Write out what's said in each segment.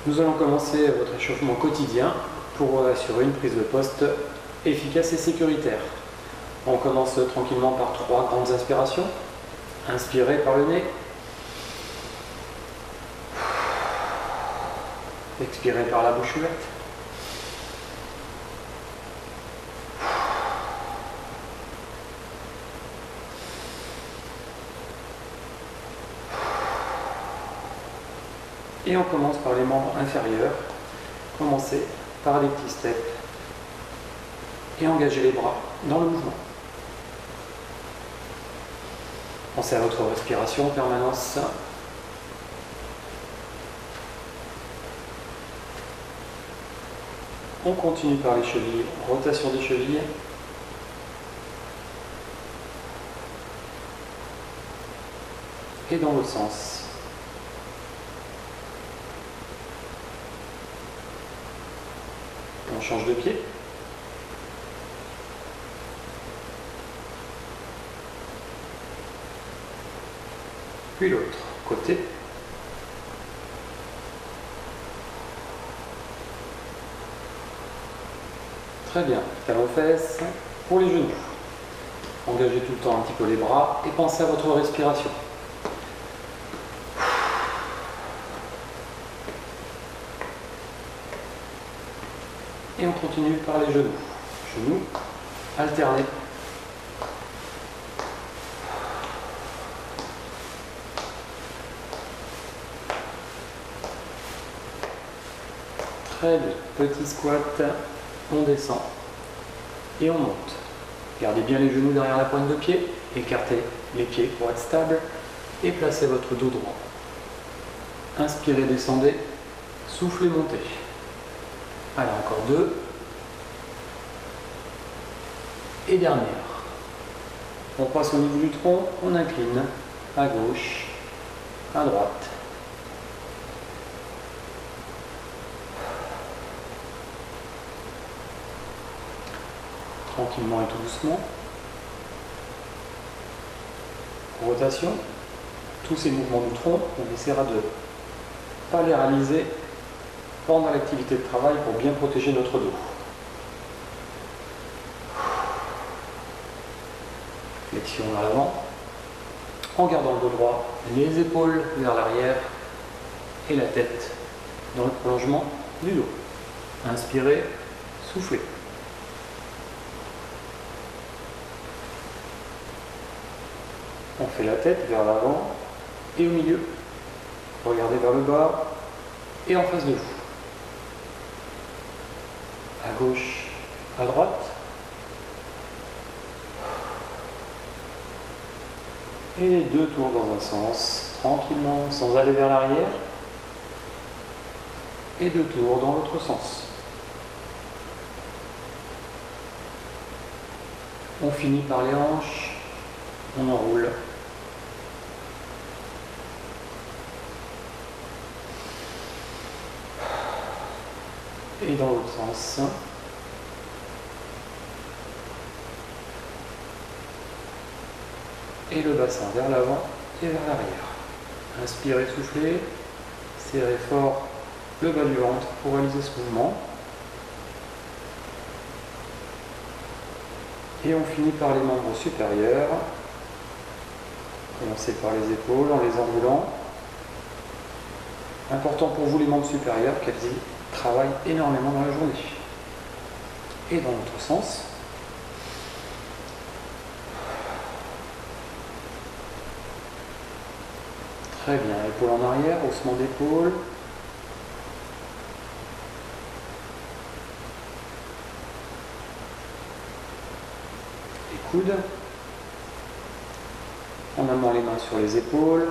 Nous allons commencer votre échauffement quotidien pour assurer une prise de poste efficace et sécuritaire. On commence tranquillement par 3 grandes inspirations. Inspirez par le nez. Expirez par la bouche ouverte. Et on commence par les membres inférieurs. Commencez par des petits steps et engagez les bras dans le mouvement. Pensez à votre respiration en permanence. On continue par les chevilles, rotation des chevilles. Et dans l'autre sens. On change de pied. Puis l'autre côté. Très bien, talons fesses pour les genoux. Engagez tout le temps un petit peu les bras et pensez à votre respiration. Et on continue par les genoux. Genoux alternés. Très bien. Petit squat. On descend et on monte. Gardez bien les genoux derrière la pointe de pied. Écartez les pieds pour être stable. Et placez votre dos droit. Inspirez, descendez. Soufflez, montez. Alors encore 2. Et dernière. On passe au niveau du tronc, on incline à gauche, à droite. Tranquillement et tout doucement. Rotation. Tous ces mouvements du tronc, on essaiera de ne pas les réaliser pendant l'activité de travail pour bien protéger notre dos. Flexion vers l'avant, en gardant le dos droit, les épaules vers l'arrière et la tête dans le prolongement du dos. Inspirez, soufflez. On fait la tête vers l'avant et au milieu. Regardez vers le bas et en face de vous. À gauche, à droite. Et les 2 tours dans un sens, tranquillement, sans aller vers l'arrière. Et 2 tours dans l'autre sens. On finit par les hanches, on enroule. Et dans l'autre sens. Et le bassin vers l'avant et vers l'arrière. Inspirez, soufflez. Serrez fort le bas du ventre pour réaliser ce mouvement. Et on finit par les membres supérieurs. Commencez par les épaules en les enroulant. Important pour vous les membres supérieurs qu'elles travaillent énormément dans la journée. Et dans l'autre sens. Très bien, épaules en arrière, haussement d'épaule. Les coudes. En amenant les mains sur les épaules.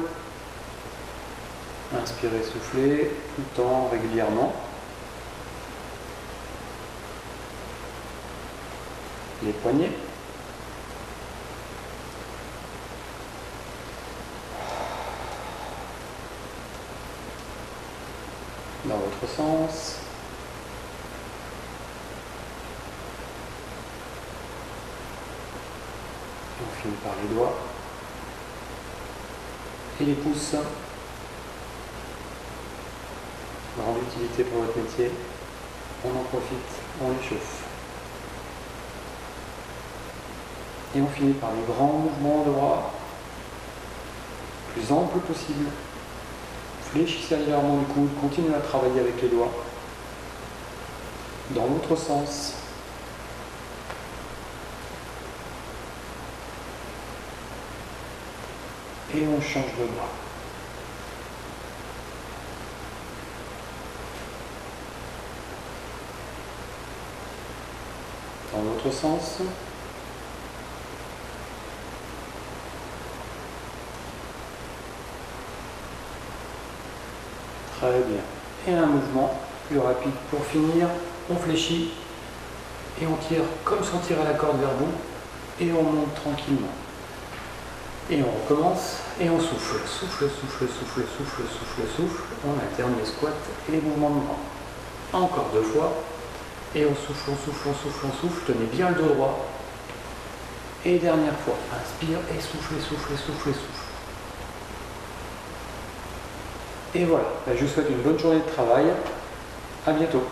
Inspirez, soufflez, tout le temps, régulièrement. Les poignets. Dans l'autre sens. On finit par les doigts. Et les pouces. grande utilité pour votre métier. On en profite, on l'échauffe. Et on finit par les grands mouvements droits, plus amples possible. Fléchissez légèrement le coude, continuez à travailler avec les doigts. Dans l'autre sens. Et on change de bras. Dans l'autre sens. Très bien. Et un mouvement plus rapide pour finir. On fléchit et on tire comme si on tirait la corde vers vous et on monte tranquillement. Et on recommence et on souffle. Souffle, souffle, souffle, souffle, souffle, souffle. On alterne les squats et les mouvements de bras. Encore 2 fois. Et on souffle, on souffle, on souffle, on souffle. Tenez bien le dos droit. Et dernière fois. Inspire et souffle, et souffle, et souffle, et souffle. Et voilà. Je vous souhaite une bonne journée de travail. À bientôt.